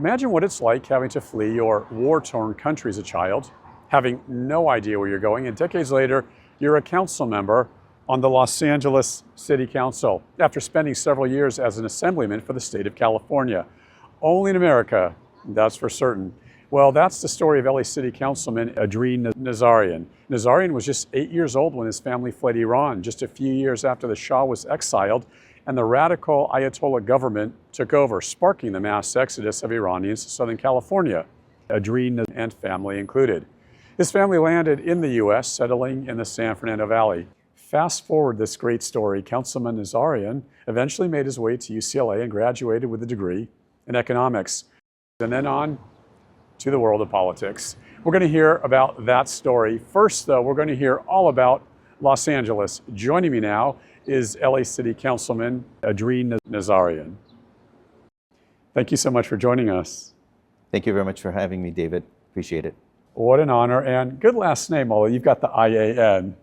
Imagine what it's like having to flee your war-torn country as a child, having no idea where you're going, and decades later, you're a council member on the Los Angeles City Council after spending several years as an assemblyman for the state of California. Only in America, that's for certain. Well, that's the story of LA City Councilman Adrin Nazarian. Nazarian was just 8 years old when his family fled Iran, just a few years after the Shah was exiled and the radical Ayatollah government took over, sparking the mass exodus of Iranians to Southern California, Adrin and family included. His family landed in the U.S., settling in the San Fernando Valley. Fast forward this great story, Councilman Nazarian eventually made his way to UCLA and graduated with a degree in economics, and then on to the world of politics. We're going to hear about that story. First, though, we're going to hear all about Los Angeles. Joining me now is LA City Councilman Adrin Nazarian. Thank you so much for joining us. Thank you very much for having me, David. Appreciate it. What an honor, and good last name, although you've got the IAN.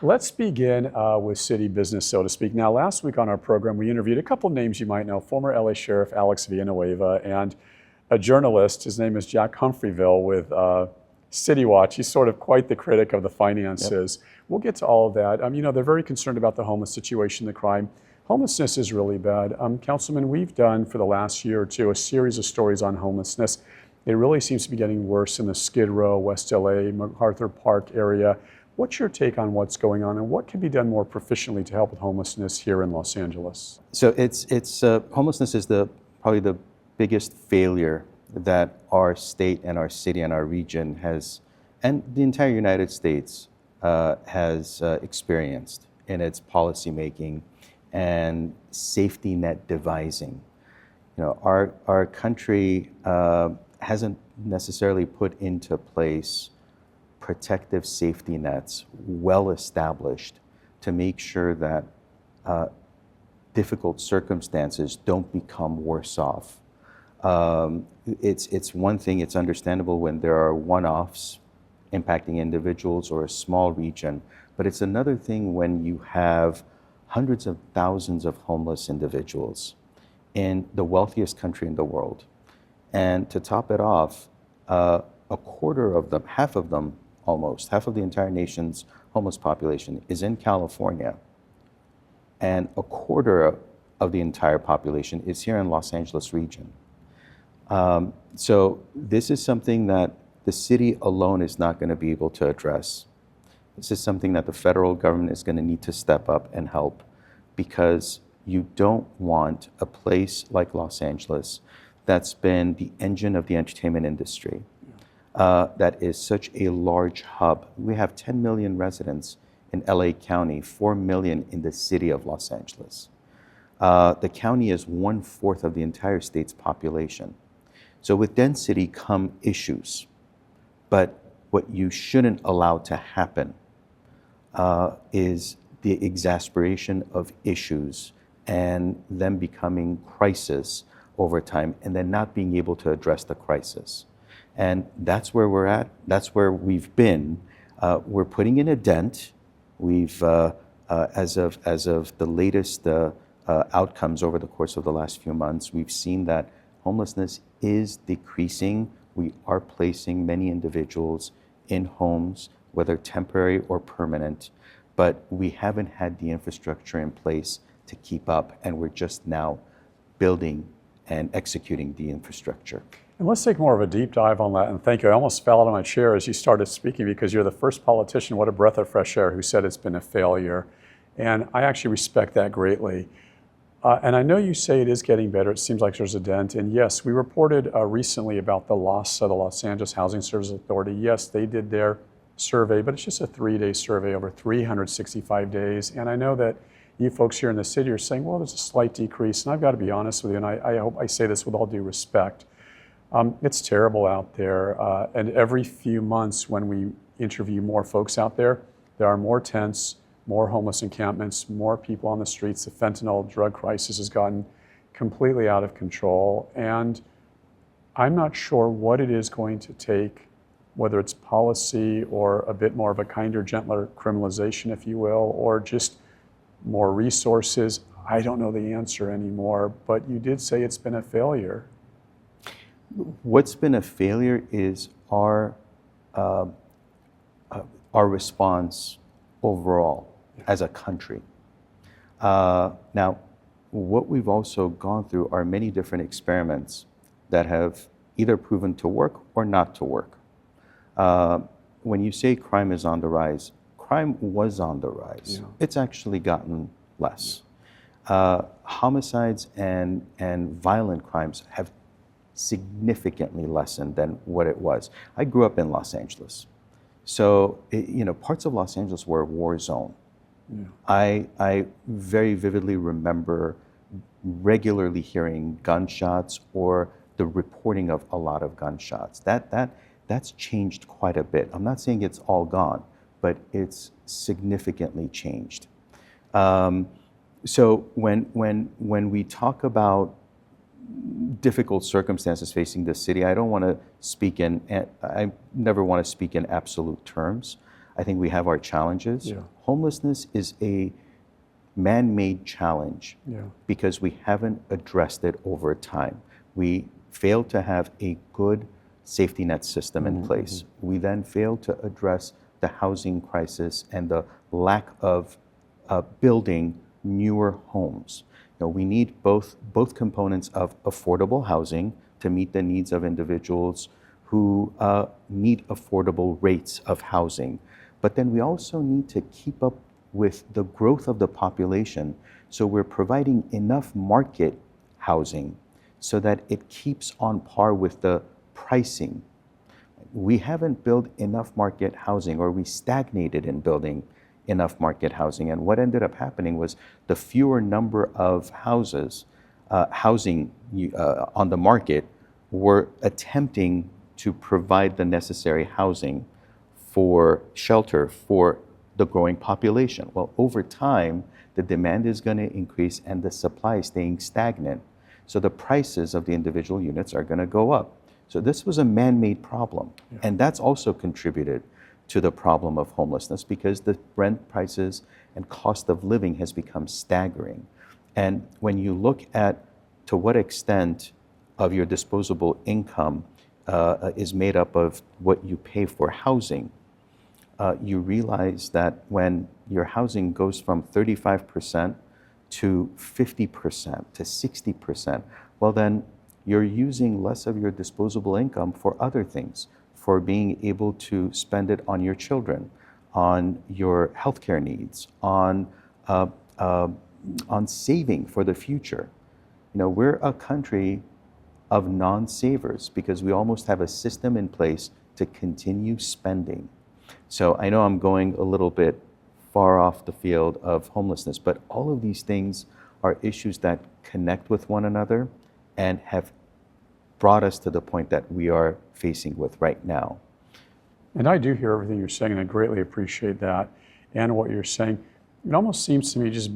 Let's begin with city business, so to speak. Now, last week on our program, we interviewed a couple names you might know, former LA Sheriff Alex Villanueva and a journalist, his name is Jack Humphreyville with City Watch. He's sort of quite the critic of the finances. Yep. We'll get to all of that. They're very concerned about the homeless situation, the crime. Homelessness is really bad. Councilman, we've done for the last year or two a series of stories on homelessness. It really seems to be getting worse in the Skid Row, West LA, MacArthur Park area. What's your take on what's going on, and what can be done more proficiently to help with homelessness here in Los Angeles? So homelessness is probably the biggest failure that our state and our city and our region has, and the entire United States has experienced in its policymaking and safety net devising. Our country hasn't necessarily put into place protective safety nets well established to make sure that difficult circumstances don't become worse off. It's one thing, it's understandable when there are one-offs impacting individuals or a small region, but it's another thing when you have hundreds of thousands of homeless individuals in the wealthiest country in the world. And to top it off, a quarter of them, half of them almost, half of the entire nation's homeless population is in California, and a quarter of the entire population is here in Los Angeles region. So this is something that the city alone is not going to be able to address. This is something that the federal government is going to need to step up and help, because you don't want a place like Los Angeles that's been the engine of the entertainment industry, that is such a large hub. We have 10 million residents in LA County, 4 million in the city of Los Angeles. The county is 1/4 of the entire state's population. So with density come issues, but what you shouldn't allow to happen is the exasperation of issues and them becoming crisis over time and then not being able to address the crisis. And that's where we're at. That's where we've been. We're putting in a dent. We've, as of the latest outcomes over the course of the last few months, we've seen that homelessness is decreasing. We are placing many individuals in homes, whether temporary or permanent, but we haven't had the infrastructure in place to keep up, and we're just now building and executing the infrastructure. And let's take more of a deep dive on that, and thank you. I almost fell out of my chair as you started speaking, because you're the first politician, what a breath of fresh air, who said it's been a failure. And I actually respect that greatly. And I know you say it is getting better. It seems like there's a dent. And yes, we reported recently about the loss of the Los Angeles Housing Services Authority. Yes, they did their survey, but it's just a 3-day survey over 365 days. And I know that you folks here in the city are saying, well, there's a slight decrease. And I've got to be honest with you, and I hope I say this with all due respect. It's terrible out there. And every few months when we interview more folks out there, there are more tents, more homeless encampments, more people on the streets. The fentanyl drug crisis has gotten completely out of control. And I'm not sure what it is going to take, whether it's policy or a bit more of a kinder, gentler criminalization, if you will, or just more resources. I don't know the answer anymore, but you did say it's been a failure. What's been a failure is uh, our response overall as a country. Now, what we've also gone through are many different experiments that have either proven to work or not to work. When you say crime is on the rise, crime was on the rise. Yeah. It's actually gotten less. Homicides and violent crimes have significantly lessened than what it was. I grew up in Los Angeles. So, parts of Los Angeles were a war zone. Yeah. I very vividly remember regularly hearing gunshots or the reporting of a lot of gunshots. That's changed quite a bit. I'm not saying it's all gone, but it's significantly changed. So when we talk about difficult circumstances facing the city, I don't want to speak I never want to speak in absolute terms. I think we have our challenges. Yeah. Homelessness is a man-made challenge because we haven't addressed it over time. We failed to have a good safety net system in place. We then failed to address the housing crisis and the lack of building newer homes. We need both components of affordable housing to meet the needs of individuals who need affordable rates of housing. But then we also need to keep up with the growth of the population, so we're providing enough market housing so that it keeps on par with the pricing. We haven't built enough market housing, or we stagnated in building enough market housing. And what ended up happening was the fewer number of housing on the market were attempting to provide the necessary housing for shelter for the growing population. Well, over time, the demand is going to increase and the supply is staying stagnant. So the prices of the individual units are going to go up. So this was a man-made problem. Yeah. And that's also contributed to the problem of homelessness because the rent prices and cost of living has become staggering. And when you look at to what extent of your disposable income is made up of what you pay for housing, you realize that when your housing goes from 35% to 50% to 60%, well then you're using less of your disposable income for other things, for being able to spend it on your children, on your healthcare needs, on saving for the future. We're a country of non-savers because we almost have a system in place to continue spending. So I know I'm going a little bit far off the field of homelessness, but all of these things are issues that connect with one another and have brought us to the point that we are facing with right now. And I do hear everything you're saying, and I greatly appreciate that and what you're saying. It almost seems to me, just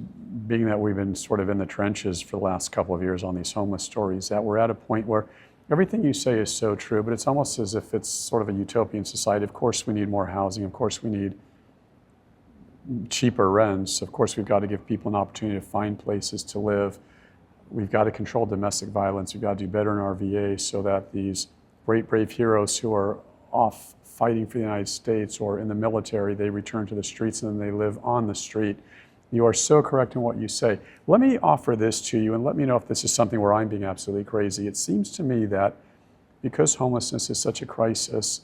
being that we've been sort of in the trenches for the last couple of years on these homeless stories, that we're at a point where everything you say is so true, but it's almost as if it's sort of a utopian society. Of course we need more housing. Of course we need cheaper rents. Of course we've got to give people an opportunity to find places to live. We've got to control domestic violence. We've got to do better in our VA so that these great, brave heroes who are off fighting for the United States or in the military, they return to the streets and then they live on the street. You are so correct in what you say. Let me offer this to you and let me know if this is something where I'm being absolutely crazy. It seems to me that because homelessness is such a crisis,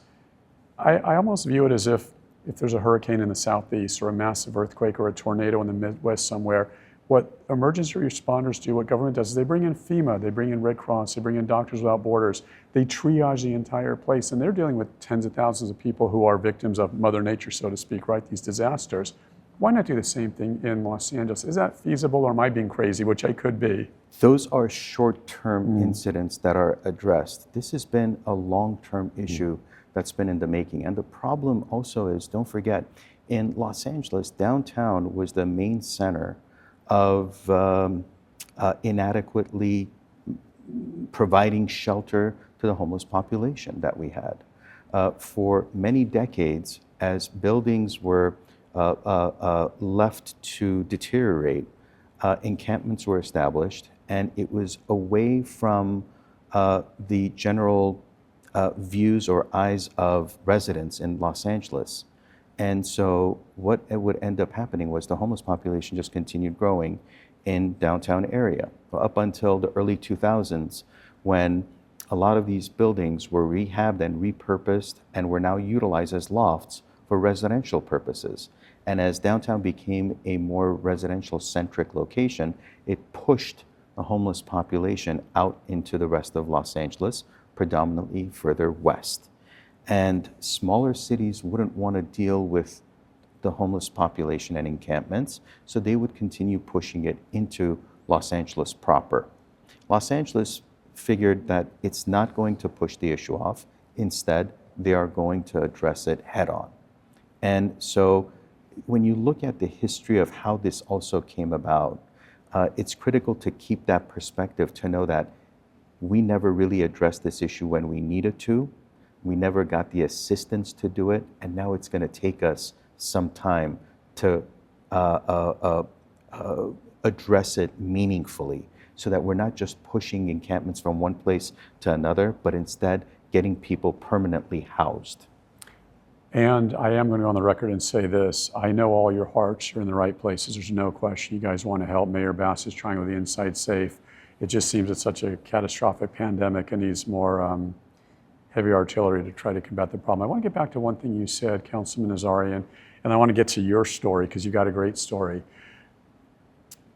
I almost view it as if there's a hurricane in the southeast or a massive earthquake or a tornado in the Midwest somewhere, what emergency responders do, what government does, is they bring in FEMA, they bring in Red Cross, they bring in Doctors Without Borders, they triage the entire place, and they're dealing with tens of thousands of people who are victims of Mother Nature, so to speak, right, these disasters. Why not do the same thing in Los Angeles? Is that feasible, or am I being crazy, which I could be? Those are short-term incidents that are addressed. This has been a long-term issue that's been in the making. And the problem also is, don't forget, in Los Angeles, downtown was the main center of inadequately providing shelter to the homeless population that we had. For many decades, as buildings were left to deteriorate, encampments were established, and it was away from the general views or eyes of residents in Los Angeles. And so what would end up happening was the homeless population just continued growing in downtown area up until the early 2000s, when a lot of these buildings were rehabbed and repurposed and were now utilized as lofts for residential purposes. And as downtown became a more residential-centric location, it pushed the homeless population out into the rest of Los Angeles, predominantly further west. And smaller cities wouldn't want to deal with the homeless population and encampments, so they would continue pushing it into Los Angeles proper. Los Angeles figured that it's not going to push the issue off. Instead, they are going to address it head on. And so when you look at the history of how this also came about, it's critical to keep that perspective, to know that we never really addressed this issue when we needed to. We never got the assistance to do it, and now it's going to take us some time to address it meaningfully, so that we're not just pushing encampments from one place to another, but instead getting people permanently housed. And I am going to go on the record and say this. I know all your hearts are in the right places. There's no question. You guys want to help. Mayor Bass is trying with the Inside Safe. It just seems it's such a catastrophic pandemic and needs more heavy artillery to try to combat the problem. I want to get back to one thing you said, Councilman Nazarian, and I want to get to your story because you got a great story.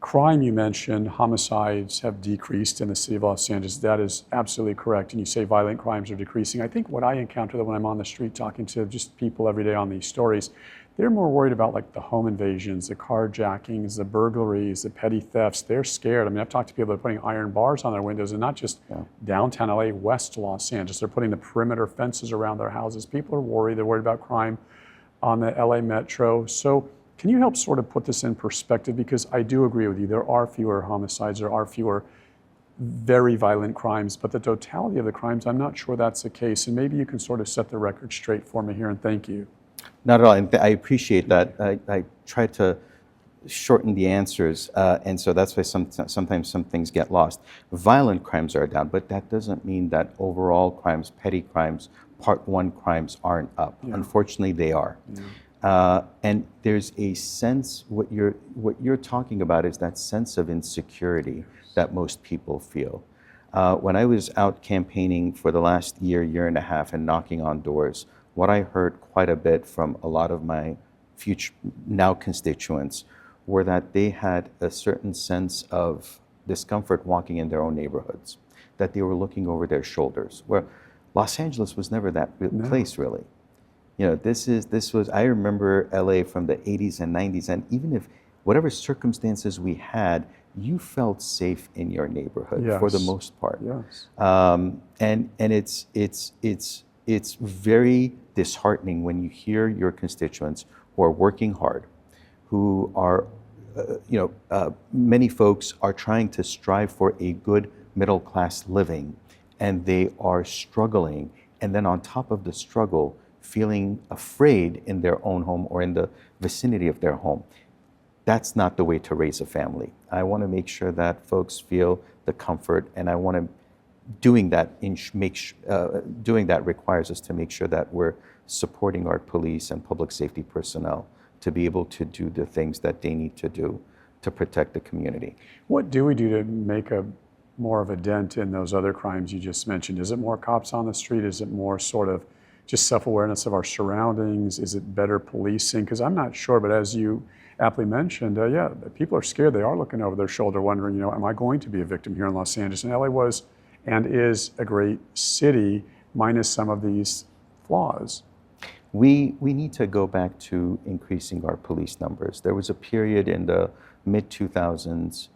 Crime, you mentioned, homicides have decreased in the city of Los Angeles. That is absolutely correct. And you say violent crimes are decreasing. I think what I encounter when I'm on the street talking to just people every day on these stories, they're more worried about like the home invasions, the carjackings, the burglaries, the petty thefts. They're scared. I mean, I've talked to people that are putting iron bars on their windows, and not just downtown LA, West Los Angeles. They're putting the perimeter fences around their houses. People are worried. They're worried about crime on the LA Metro. So can you help sort of put this in perspective? Because I do agree with you. There are fewer homicides. There are fewer very violent crimes. But the totality of the crimes, I'm not sure that's the case. And maybe you can sort of set the record straight for me here, and thank you. Not at all. I appreciate that. I try to shorten the answers, and so that's why sometimes some things get lost. Violent crimes are down, but that doesn't mean that overall crimes, petty crimes, Part 1 crimes aren't up. Yeah. Unfortunately, they are. Yeah. And there's a sense, what you're talking about is that sense of insecurity that most people feel. When I was out campaigning for the last year and a half and knocking on doors, what I heard quite a bit from a lot of my future now constituents were that they had a certain sense of discomfort walking in their own neighborhoods, that they were looking over their shoulders, where Los Angeles was never that place really. You know, this was, I remember LA from the 80s and 90s, and even if whatever circumstances we had, you felt safe in your neighborhood for the most part. Yes. And it's very disheartening when you hear your constituents who are working hard, who are, many folks are trying to strive for a good middle class living, and they are struggling. And then on top of the struggle, feeling afraid in their own home or in the vicinity of their home. That's not the way to raise a family. I want to make sure that folks feel the comfort, and I want to doing that requires us to make sure that we're supporting our police and public safety personnel to be able to do the things that they need to do to protect the community. What do we do to make more of a dent in those other crimes you just mentioned? Is it more cops on the street? Is it more sort of just self-awareness of our surroundings? Is it better policing? Because I'm not sure, but as you aptly mentioned, people are scared. They are looking over their shoulder wondering, am I going to be a victim here in Los Angeles? And LA was and is a great city, minus some of these flaws. We need to go back to increasing our police numbers. There was a period in the mid-2000s,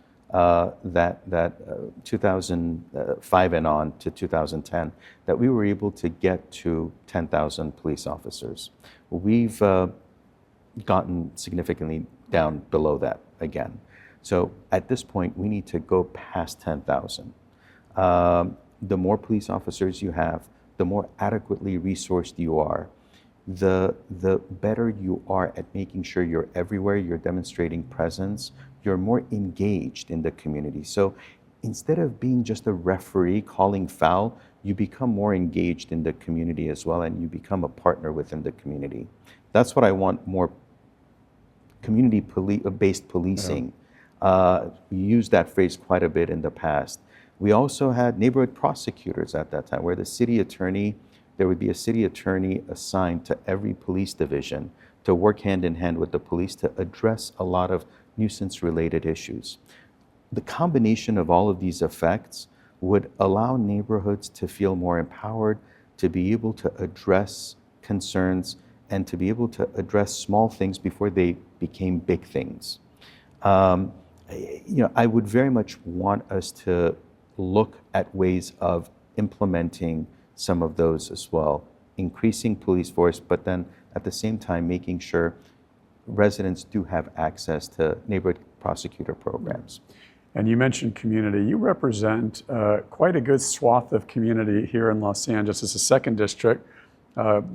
2005 and on to 2010, that we were able to get to 10,000 police officers. We've gotten significantly down below that again. So at this point, we need to go past 10,000. The more police officers you have, the more adequately resourced you are, the better you are at making sure you're everywhere, you're demonstrating presence, you're more engaged in the community. So instead of being just a referee calling foul, you become more engaged in the community as well, and you become a partner within the community. That's what I want more community-based policing. We used that phrase quite a bit in the past. We also had neighborhood prosecutors at that time, where the city attorney, there would be a city attorney assigned to every police division to work hand in hand with the police to address a lot of nuisance-related issues. The combination of all of these effects would allow neighborhoods to feel more empowered, to be able to address concerns, and to be able to address small things before they became big things. I would very much want us to look at ways of implementing some of those as well, increasing police force, but then at the same time making sure residents do have access to neighborhood prosecutor programs. And you mentioned community. You represent quite a good swath of community here in Los Angeles. It's a second district.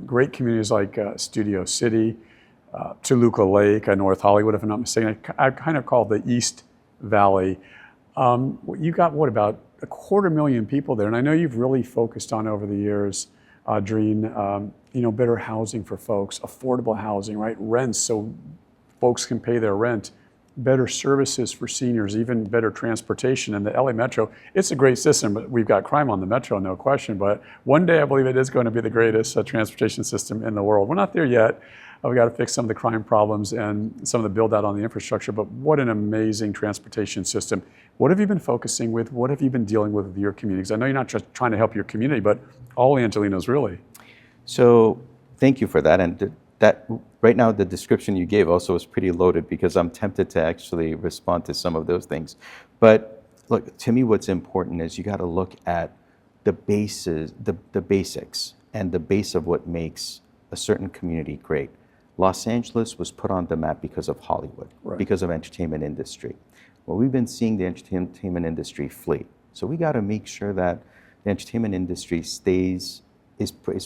Great communities like Studio City, Toluca Lake, North Hollywood, if I'm not mistaken. I kind of call the East Valley. You got, what, about 250,000 people there? And I know you've really focused on over the years, Adrin, better housing for folks, affordable housing, right? Rents so folks can pay their rent. Better services for seniors, even better transportation. And the LA Metro, it's a great system, but we've got crime on the Metro, no question. But one day I believe it is going to be the greatest transportation system in the world. We're not there yet. We've got to fix some of the crime problems and some of the build out on the infrastructure, but what an amazing transportation system. What have you been focusing with? What have you been dealing with your communities? I know you're not just trying to help your community, but all Angelenos really. So thank you for that. And that right now, the description you gave also is pretty loaded, because I'm tempted to actually respond to some of those things. But look, to me, what's important is you got to look at the bases, the basics, and the base of what makes a certain community great. Los Angeles was put on the map because of Hollywood, right, because of entertainment industry. Well, we've been seeing the entertainment industry flee. So we got to make sure that the entertainment industry is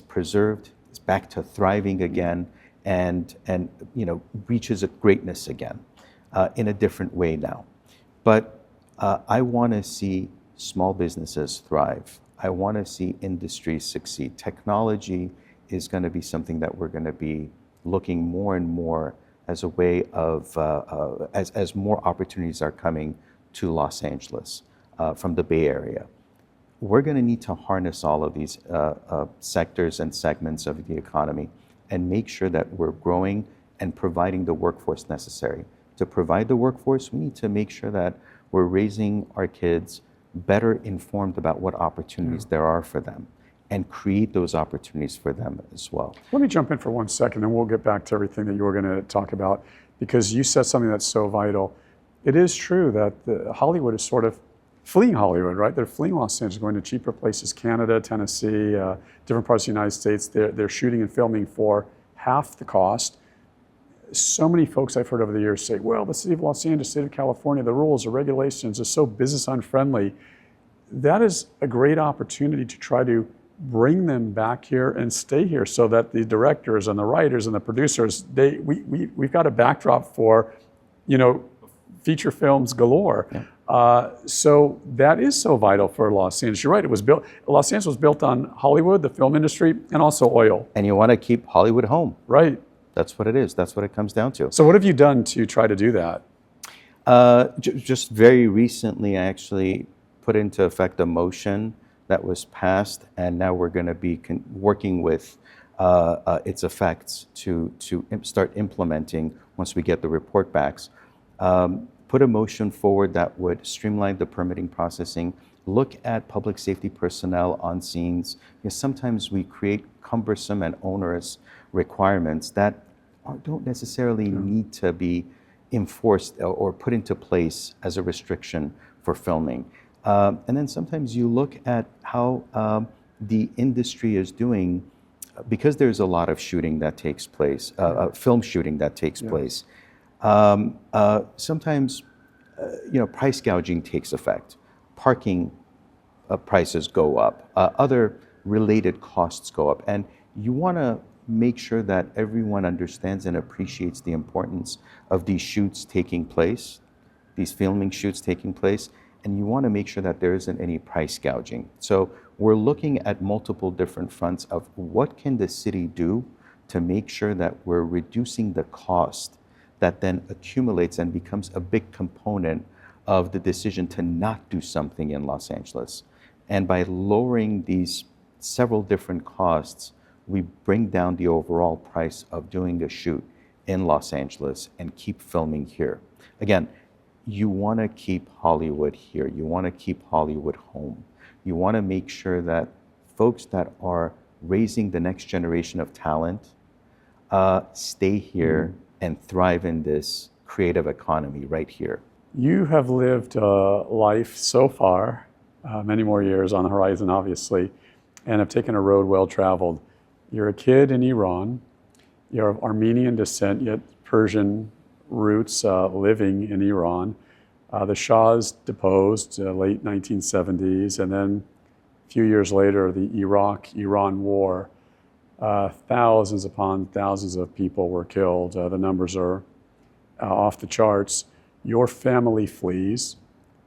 preserved, is back to thriving again, and reaches a greatness again in a different way now. But I want to see small businesses thrive. I want to see industries succeed. Technology is going to be something that we're going to be looking more and more as a way of, as more opportunities are coming to Los Angeles from the Bay Area. We're going to need to harness all of these sectors and segments of the economy and make sure that we're growing and providing the workforce necessary. To provide the workforce, we need to make sure that we're raising our kids better informed about what opportunities there are for them, and create those opportunities for them as well. Let me jump in for 1 second, and we'll get back to everything that you were going to talk about, because you said something that's so vital. It is true that Hollywood is sort of fleeing Hollywood, right? They're fleeing Los Angeles, going to cheaper places, Canada, Tennessee, different parts of the United States. They're shooting and filming for half the cost. So many folks I've heard over the years say, well, the city of Los Angeles, state of California, the rules, the regulations are so business unfriendly. That is a great opportunity to try to bring them back here and stay here, so that the directors and the writers and the producers, we've got a backdrop for, feature films galore. Yeah. So that is so vital for Los Angeles. You're right, Los Angeles was built on Hollywood, the film industry, and also oil. And you want to keep Hollywood home. Right. That's what it is. That's what it comes down to. So what have you done to try to do that? Just very recently, I actually put into effect a motion that was passed, and now we're going to be working with its effects to start implementing once we get the report backs. Put a motion forward that would streamline the permitting processing, look at public safety personnel on scenes, because sometimes we create cumbersome and onerous requirements that don't necessarily need to be enforced or put into place as a restriction for filming. And then sometimes you look at how the industry is doing, because there's a lot of shooting that takes place, film shooting that takes place. Sometimes, price gouging takes effect. Parking prices go up. Other related costs go up. And you want to make sure that everyone understands and appreciates the importance of these shoots taking place, these filming shoots taking place, and you want to make sure that there isn't any price gouging. So we're looking at multiple different fronts of what can the city do to make sure that we're reducing the cost that then accumulates and becomes a big component of the decision to not do something in Los Angeles. And by lowering these several different costs, we bring down the overall price of doing a shoot in Los Angeles and keep filming here. Again, you want to keep Hollywood here. You want to keep Hollywood home. You want to make sure that folks that are raising the next generation of talent stay here and thrive in this creative economy right here. You have lived a life so far, many more years on the horizon, obviously, and have taken a road well traveled. You're a kid in Iran. You're of Armenian descent, yet Persian roots, living in Iran. The Shah's deposed, late 1970s, and then a few years later, the Iraq-Iran war. Thousands upon thousands of people were killed. The numbers are off the charts. Your family flees.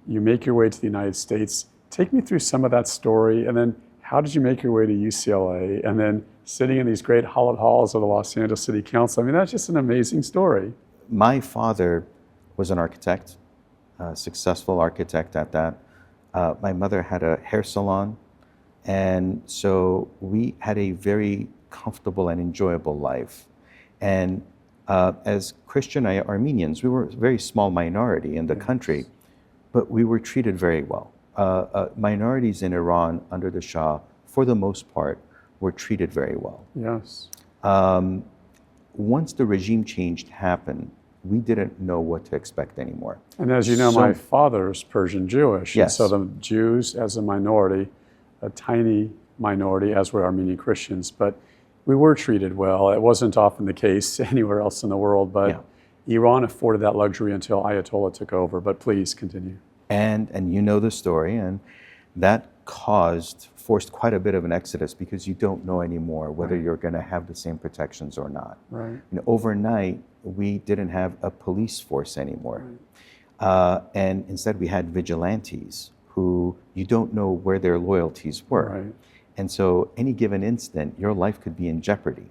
You make your way to the United States. Take me through some of that story, and then how did you make your way to UCLA, and then sitting in these great hallowed halls of the Los Angeles City Council? I mean, that's just an amazing story. My father was an architect, a successful architect at that. My mother had a hair salon, and so we had a very comfortable and enjoyable life. And as Christian Armenians, we were a very small minority in the country, but we were treated very well. Minorities in Iran under the Shah, for the most part, were treated very well. Yes. Once the regime change happened, we didn't know what to expect anymore. And as you know, my father's Persian Jewish. Yes. And so the Jews as a minority, a tiny minority, as were Armenian Christians, but we were treated well. It wasn't often the case anywhere else in the world, but Iran afforded that luxury until Ayatollah took over. But please continue. And you know the story, and that forced quite a bit of an exodus because you don't know anymore whether you're going to have the same protections or not. Right. You know, overnight, we didn't have a police force anymore. Right. And instead we had vigilantes who you don't know where their loyalties were. Right. And so any given instant, your life could be in jeopardy.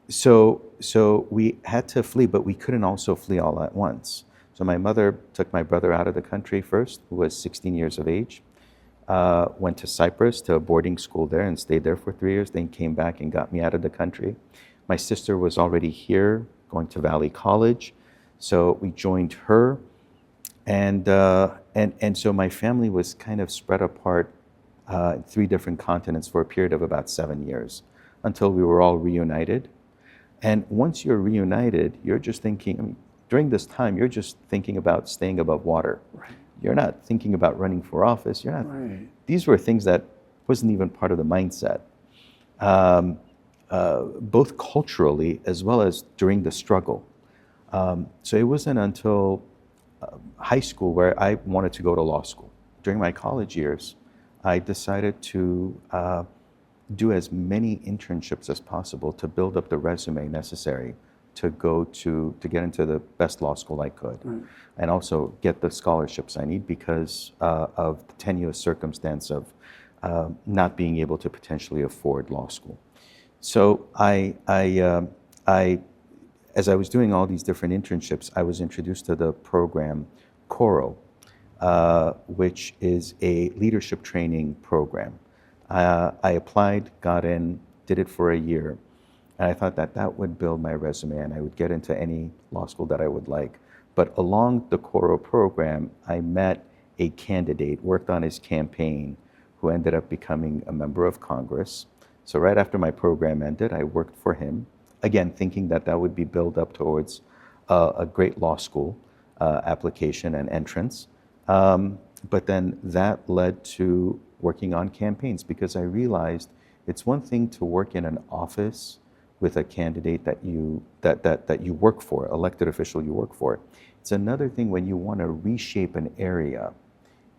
So we had to flee, but we couldn't also flee all at once. So my mother took my brother out of the country first, who was 16 years of age, went to Cyprus to a boarding school there and stayed there for 3 years, then came back and got me out of the country. My sister was already here, going to Valley College, so we joined her. And so my family was kind of spread apart in 3 different continents for a period of about 7 years until we were all reunited. And once you're reunited, you're just thinking, I mean, during this time, you're just thinking about staying above water. Right. You're not thinking about running for office. You're not. Right. These were things that wasn't even part of the mindset, both culturally as well as during the struggle. So it wasn't until high school where I wanted to go to law school. During my college years, I decided to do as many internships as possible to build up the resume necessary to get into the best law school I could, and also get the scholarships I need because of the tenuous circumstance of not being able to potentially afford law school. So as I was doing all these different internships, I was introduced to the program CORO, which is a leadership training program. I applied, got in, did it for a year. And I thought that would build my resume and I would get into any law school that I would like. But along the CORO program, I met a candidate, worked on his campaign, who ended up becoming a member of Congress. So right after my program ended, I worked for him, again, thinking that would be built up towards a great law school application and entrance. But then that led to working on campaigns because I realized it's one thing to work in an office with a candidate that you work for, elected official you work for. It's another thing when you want to reshape an area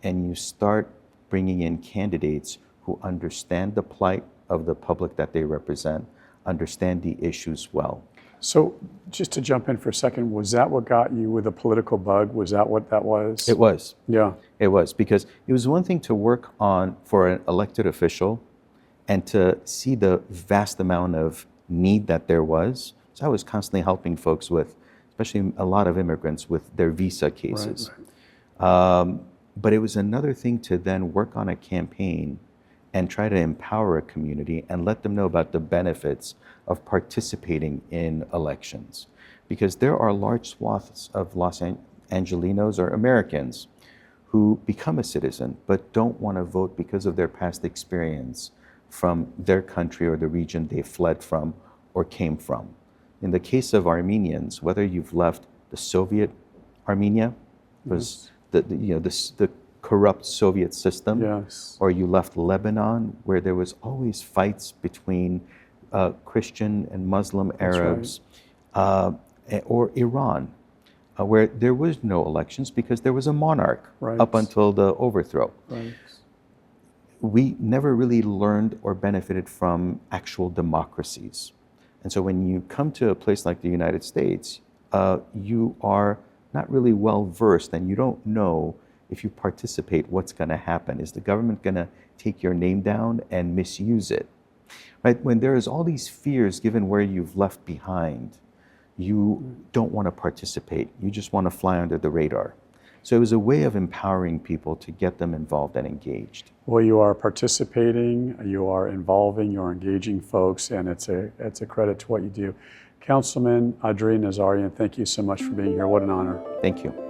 and you start bringing in candidates who understand the plight of the public that they represent, understand the issues well. So just to jump in for a second, was that what got you with a political bug? Was that what that was? It was. Yeah. It was, because it was one thing to work on for an elected official and to see the vast amount of need that there was. So I was constantly helping folks with, especially a lot of immigrants, with their visa cases. Right. But it was another thing to then work on a campaign and try to empower a community and let them know about the benefits of participating in elections. Because there are large swaths of Los Angelinos or Americans who become a citizen but don't want to vote because of their past experience from their country or the region they fled from or came from. In the case of Armenians, whether you've left the Soviet Armenia, was the corrupt Soviet system, Yes. or you left Lebanon, where there was always fights between Christian and Muslim Arabs, or Iran, where there was no elections because there was a monarch up until the overthrow. Right. We never really learned or benefited from actual democracies. And so when you come to a place like the United States, you are not really well versed and you don't know if you participate what's going to happen. Is the government going to take your name down and misuse it? Right? When there is all these fears given where you've left behind, you don't want to participate. You just want to fly under the radar. So it was a way of empowering people to get them involved and engaged. Well, you are participating, you are involving, you're engaging folks, and it's a credit to what you do. Councilman Adrin Nazarian, thank you so much for being here. What an honor. Thank you.